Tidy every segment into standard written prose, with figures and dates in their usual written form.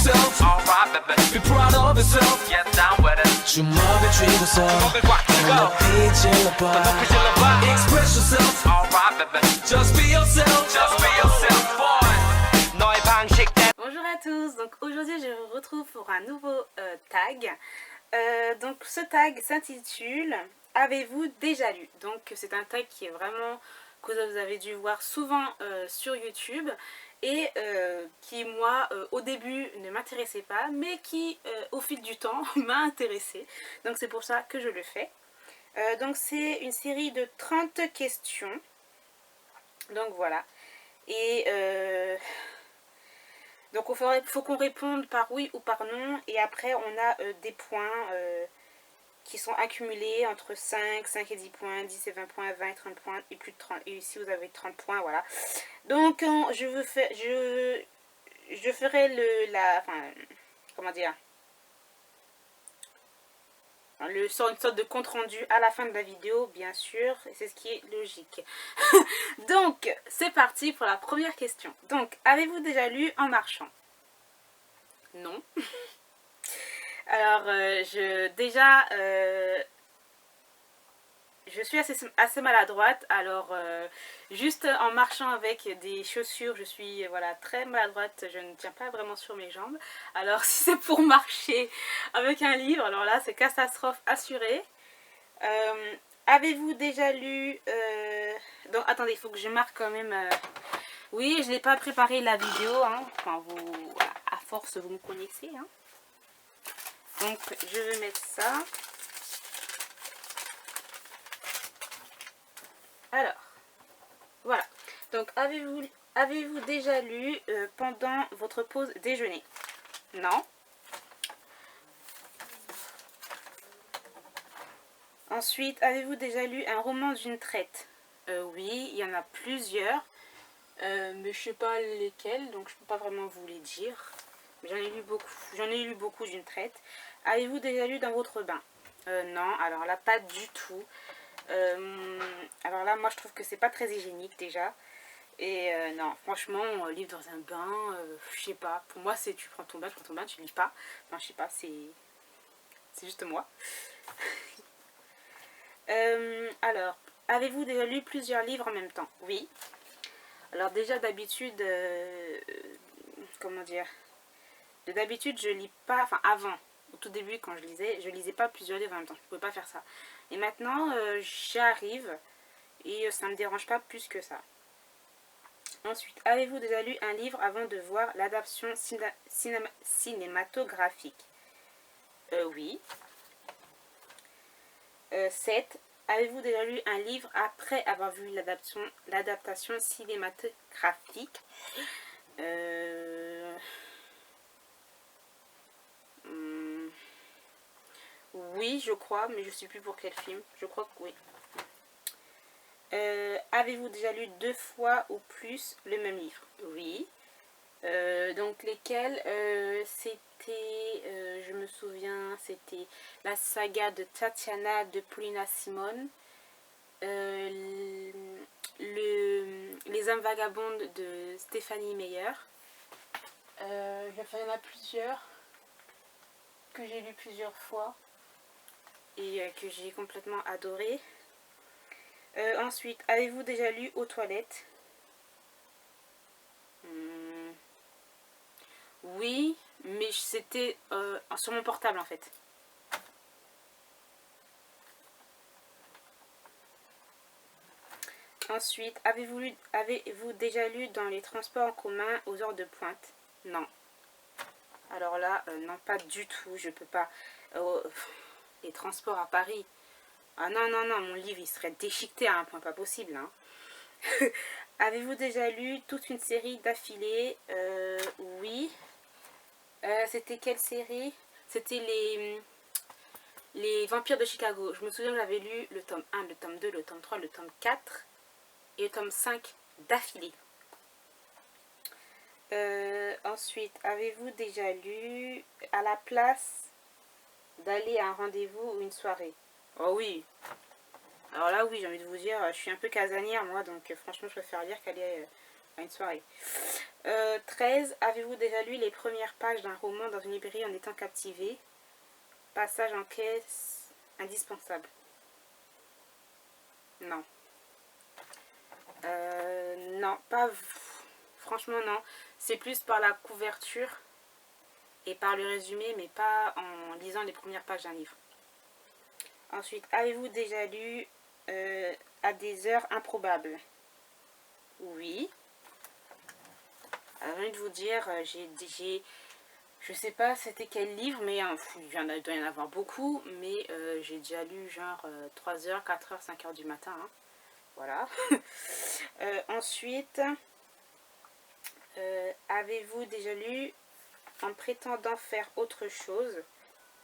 yourself. Alright, baby. Be proud of yourself. Get down with it. 주먹을 쥐고서 하나 삐질러봐. Express yourself. Alright, baby. Just be yourself. Just be yourself, boy. 너의 방식대로. Bonjour à tous, donc aujourd'hui je vous retrouve pour un nouveau tag. Donc ce tag s'intitule Avez-vous déjà lu? Donc c'est un tag qui est vraiment que vous avez dû voir souvent sur YouTube et qui moi au début ne m'intéressait pas mais qui au fil du temps m'a intéressée. Donc c'est pour ça que je le fais. Donc c'est une série de 30 questions. Donc voilà. Et donc il faut qu'on réponde par oui ou par non. Et après on a des points qui sont accumulés entre 5 et 10 points, 10 et 20 points, 20 et 30 points et plus de 30. Et ici vous avez 30 points, voilà. Donc je ferai comment dire, une sorte de compte rendu à la fin de la vidéo, bien sûr, et c'est ce qui est logique. Donc c'est parti pour la première question. Donc avez-vous déjà lu en marchant? Non. Alors je suis assez maladroite, alors juste en marchant avec des chaussures, je suis voilà, très maladroite, je ne tiens pas vraiment sur mes jambes. Alors si c'est pour marcher avec un livre, alors là c'est catastrophe assurée. Avez-vous déjà lu... Donc attendez, il faut que je marque quand même... Oui, je n'ai pas préparé la vidéo, hein. Enfin, voilà, à force vous me connaissez, hein. Donc je vais mettre ça. Alors, voilà. Donc avez-vous déjà lu pendant votre pause déjeuner? Non. Ensuite, avez-vous déjà lu un roman d'une traite? Oui, il y en a plusieurs. Mais je sais pas lesquels, donc je peux pas vraiment vous les dire. J'en ai lu beaucoup d'une traite. Avez-vous déjà lu dans votre bain? Non, alors là pas du tout. Alors là moi je trouve que c'est pas très hygiénique déjà. Et non, franchement, lire dans un bain, je sais pas. Pour moi c'est tu prends ton bain, tu lis pas. Enfin je sais pas, c'est juste moi. Alors, avez-vous déjà lu plusieurs livres en même temps? Oui. Alors déjà d'habitude, comment dire, d'habitude je lis pas, enfin avant, au tout début quand je lisais pas plusieurs livres en même temps, je pouvais pas faire ça. Et maintenant j'y arrive et ça me dérange pas plus que ça. Ensuite, avez-vous déjà lu un livre avant de voir l'adaptation cinématographique? Oui. 7. Avez-vous déjà lu un livre après avoir vu l'adaptation cinématographique? Oui, je crois, mais je ne sais plus pour quel film. Je crois que oui. Avez-vous déjà lu 2 fois ou plus le même livre? Oui. Donc lesquels? C'était, je me souviens, c'était la saga de Tatiana de Paulina Simon, Les âmes vagabondes de Stéphanie Meyer. Il y en a plusieurs que j'ai lu plusieurs fois et que j'ai complètement adoré. Ensuite, avez-vous déjà lu Aux toilettes? Oui, mais c'était sur mon portable en fait. Ensuite, avez-vous déjà lu dans les transports en commun aux heures de pointe? Non. Alors là, non, pas du tout. Je peux pas. Les transports à Paris. Ah non, non, non, mon livre il serait déchiqueté à un point pas possible. Hein. Avez-vous déjà lu toute une série d'affilée? Oui. C'était quelle série? C'était les Vampires de Chicago. Je me souviens que j'avais lu le tome 1, le tome 2, le tome 3, le tome 4 et le tome 5 d'affilée. Ensuite, avez-vous déjà lu à la place d'aller à un rendez-vous ou une soirée? Oh oui. Alors là, oui, j'ai envie de vous dire, je suis un peu casanière moi, donc franchement, je préfère lire qu'aller à une soirée. 13. Avez-vous déjà lu les premières pages d'un roman dans une librairie en étant captivé? Passage en caisse indispensable. Non. Non, pas... Franchement, non. C'est plus par la couverture et par le résumé, mais pas en lisant les premières pages d'un livre. Ensuite, avez-vous déjà lu à des heures improbables? Oui. Alors, j'ai envie de vous dire, je sais pas c'était quel livre, mais il doit y en avoir beaucoup, mais j'ai déjà lu genre 3h, 4h, 5h du matin. Hein. Voilà. Ensuite, avez-vous déjà lu en prétendant faire autre chose,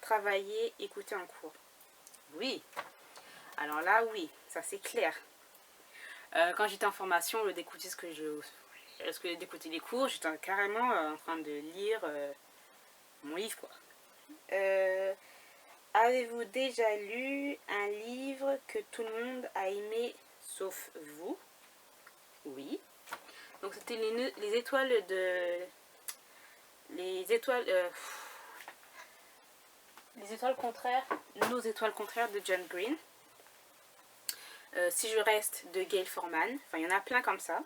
travailler, écouter en cours? Oui. Alors là, oui, ça c'est clair. Quand j'étais en formation, d'écouter d'écouter les cours, j'étais carrément en train de lire mon livre, quoi. Avez-vous déjà lu un livre que tout le monde a aimé sauf vous? Oui. Donc c'était les étoiles de... Les étoiles contraires, nos étoiles contraires de John Green. Si je reste de Gail Forman. Enfin, il y en a plein comme ça.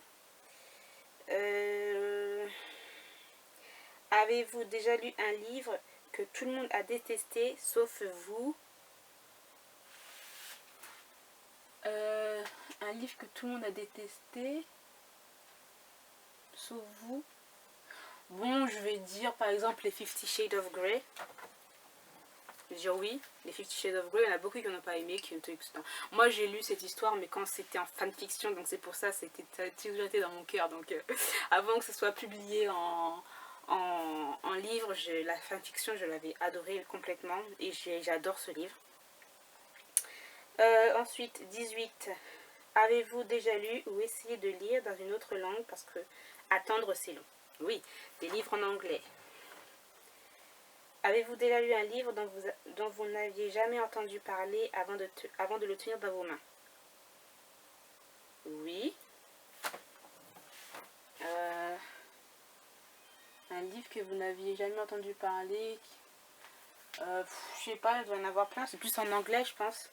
Avez-vous déjà lu un livre que tout le monde a détesté sauf vous? Un livre que tout le monde a détesté sauf vous? Bon, je vais dire par exemple les 50 Shades of Grey. Je vais dire oui, les 50 Shades of Grey, il y en a beaucoup qui n'ont pas aimé, qui ont été... Moi j'ai lu cette histoire, mais quand c'était en fanfiction, donc c'est pour ça, c'était toujours été dans mon cœur. Donc avant que ce soit publié en livre, la fanfiction, je l'avais adoré complètement, et j'adore ce livre. Ensuite, 18. Avez-vous déjà lu ou essayé de lire dans une autre langue parce que attendre c'est long? Oui, des livres en anglais. Avez-vous déjà lu un livre dont vous n'aviez jamais entendu parler avant de le tenir dans vos mains? Oui. Un livre que vous n'aviez jamais entendu parler... je sais pas, il doit y en avoir plein. C'est plus en anglais, je pense.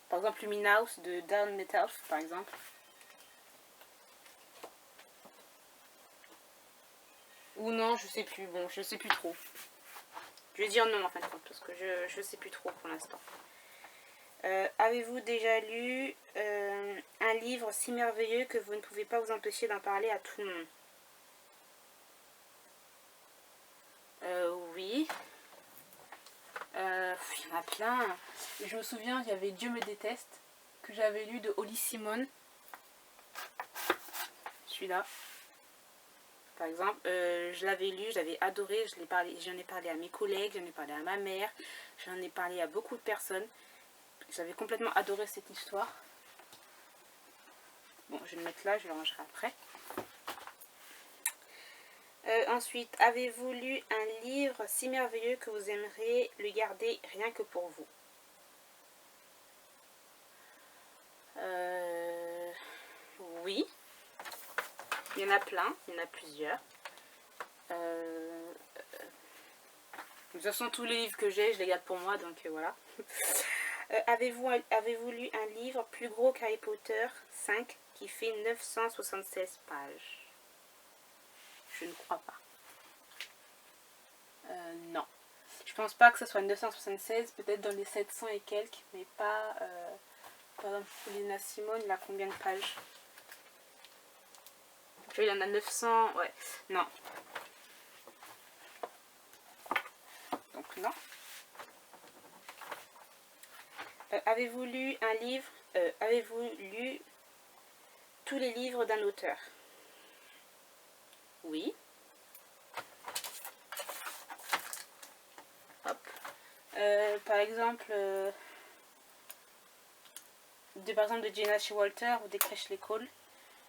Par exemple, Luminous de Dan Metcalf, par exemple. Ou non, je sais plus. Bon, je sais plus trop. Je vais dire non en fin de compte, parce que je sais plus trop pour l'instant. Avez-vous déjà lu un livre si merveilleux que vous ne pouvez pas vous empêcher d'en parler à tout le monde? Oui. Il y en a plein. Je me souviens, il y avait Dieu me déteste, que j'avais lu de Holly Simon. Celui-là. Par exemple, je l'avais lu, j'avais adoré, j'en ai parlé à mes collègues, j'en ai parlé à ma mère, j'en ai parlé à beaucoup de personnes. J'avais complètement adoré cette histoire. Bon, je vais le mettre là, je le rangerai après. Ensuite, avez-vous lu un livre si merveilleux que vous aimeriez le garder rien que pour vous? Oui. Il y en a plein, il y en a plusieurs. De toute façon, tous les livres que j'ai, je les garde pour moi, donc voilà. Avez-vous lu un livre plus gros qu'Harry Potter 5 qui fait 976 pages? Je ne crois pas. Non. Je pense pas que ce soit 976, peut-être dans les 700 et quelques, mais pas... par exemple, Lina Simone, il a combien de pages? Il en a 900, ouais. Non. Donc non. Avez-vous lu un livre... avez-vous lu tous les livres d'un auteur? Oui. Hop. Par exemple, par exemple de Jenna Showalter ou des Creshley Cole.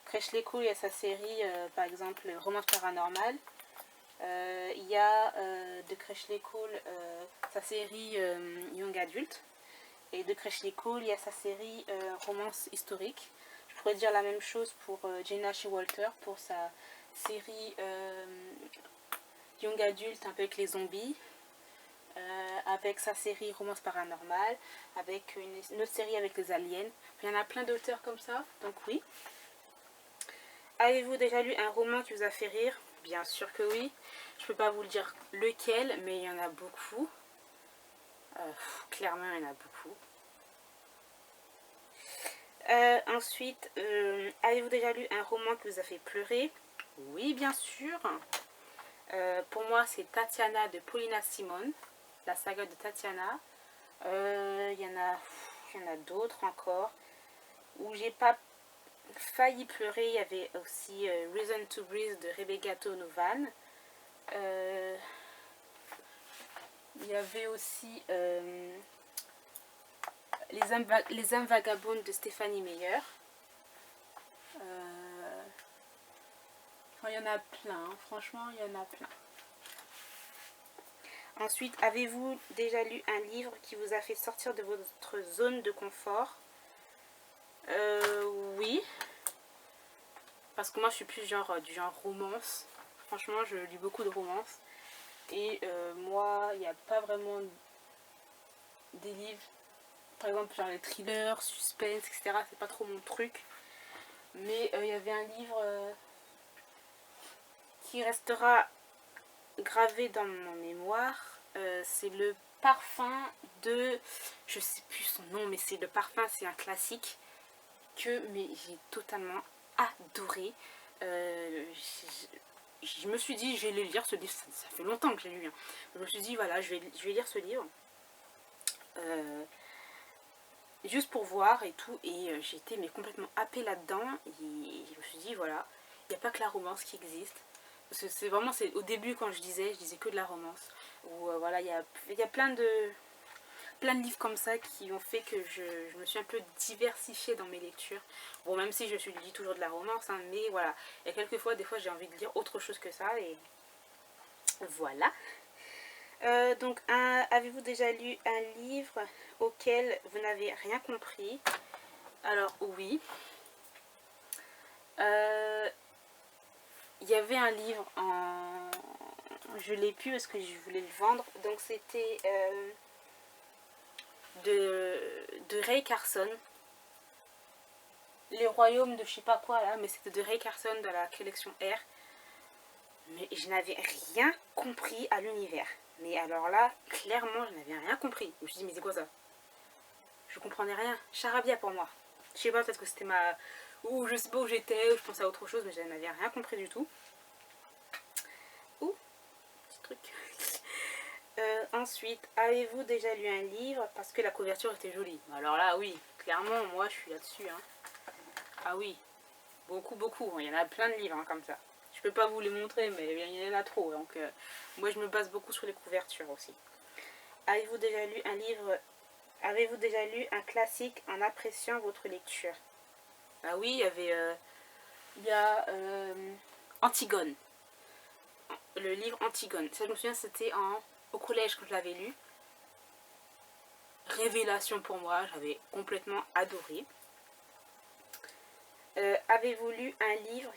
Creshley Cole, il y a sa série, par exemple, Romance paranormale. Il y a de Creshley Cole sa série Young Adult. Et de Creshley Cole, il y a sa série Romance historique. Je pourrais dire la même chose pour Jenna Showalter, pour sa série Young Adult un peu avec les zombies, avec sa série Romance Paranormale, avec une autre série avec les aliens. Il y en a plein d'auteurs comme ça, donc oui. Avez-vous déjà lu un roman qui vous a fait rire? Bien sûr que oui. Je peux pas vous le dire lequel, mais il y en a beaucoup. Clairement, il y en a beaucoup. Ensuite, avez-vous déjà lu un roman qui vous a fait pleurer? Oui, bien sûr. Pour moi, c'est Tatiana de Paulina Simon, la saga de Tatiana. Il y en a d'autres encore où j'ai pas failli pleurer. Il y avait aussi Reason to Breathe de Rebecca Donovan. Il y avait aussi Les âmes vagabondes de Stéphanie Meyer. Enfin, il y en a plein, hein. Franchement, il y en a plein. Ensuite, avez-vous déjà lu un livre qui vous a fait sortir de votre zone de confort? Oui. Parce que moi, je suis plus du genre romance. Franchement, je lis beaucoup de romances. Et moi, il n'y a pas vraiment des livres, par exemple, genre les thrillers, suspense, etc. C'est pas trop mon truc. Mais il y avait un livre qui restera gravé dans mon mémoire. C'est le parfum de... Je sais plus son nom, mais c'est le parfum, c'est un classique mais j'ai totalement adoré. Je me suis dit, je vais le lire, ce livre, ça fait longtemps que j'ai lu. Hein. Je me suis dit, voilà, je vais lire ce livre. Juste pour voir et tout. Et j'ai été complètement happée là-dedans. Et je me suis dit, voilà, il n'y a pas que la romance qui existe. Parce que c'est vraiment, au début quand je disais que de la romance. Ou voilà, il y a plein de livres comme ça qui ont fait que je me suis un peu diversifiée dans mes lectures. Bon, même si je lis toujours de la romance, hein, mais voilà. Il y a quelques fois, des fois, j'ai envie de lire autre chose que ça, et voilà. Donc, avez-vous déjà lu un livre auquel vous n'avez rien compris? Alors, oui. Il y avait un livre je l'ai plus parce que je voulais le vendre. Donc, c'était... de Ray Carson, les royaumes de je sais pas quoi là, mais c'était de Ray Carson dans la collection R. Mais je n'avais rien compris à l'univers. Mais alors là, clairement, je n'avais rien compris. Je me suis dit, mais c'est quoi ça? Je comprenais rien. Charabia pour moi. Je sais pas, peut-être que c'était ou je sais pas où j'étais, ou je pensais à autre chose, mais je n'avais rien compris du tout. Ouh, petit truc. Ensuite, avez-vous déjà lu un livre parce que la couverture était jolie? Alors là, oui, clairement, moi je suis là-dessus. Hein. Ah oui, beaucoup, beaucoup. Il y en a plein de livres hein, comme ça. Je peux pas vous les montrer, mais il y en a trop. Donc, moi je me base beaucoup sur les couvertures aussi. Avez-vous déjà lu un livre? Avez-vous déjà lu un classique en appréciant votre lecture? Ah oui, il y a Antigone. Le livre Antigone. Ça, je me souviens, c'était au collège quand je l'avais lu. Révélation pour moi, j'avais complètement adoré. Avez-vous lu un livre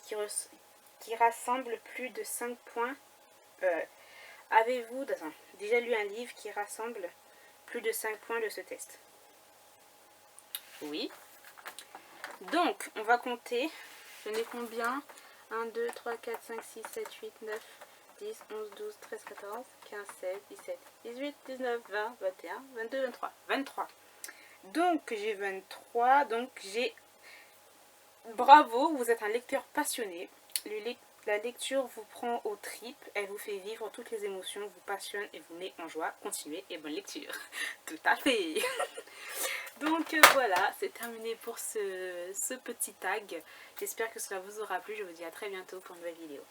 qui rassemble plus de 5 points? Avez-vous déjà lu un livre qui rassemble plus de 5 points de ce test? Oui. Donc, on va compter. J'en ai combien? 1, 2, 3, 4, 5, 6, 7, 8, 9, 10, 11, 12, 13, 14, 15, 16, 17, 18, 19, 20, 21, 22, 23. 23. Donc, j'ai 23. Donc, bravo, vous êtes un lecteur passionné. La lecture vous prend aux tripes, elle vous fait vivre toutes les émotions, vous passionne et vous met en joie. Continuez et bonne lecture. Tout à fait. Donc voilà, c'est terminé pour ce petit tag. J'espère que cela vous aura plu. Je vous dis à très bientôt pour une nouvelle vidéo.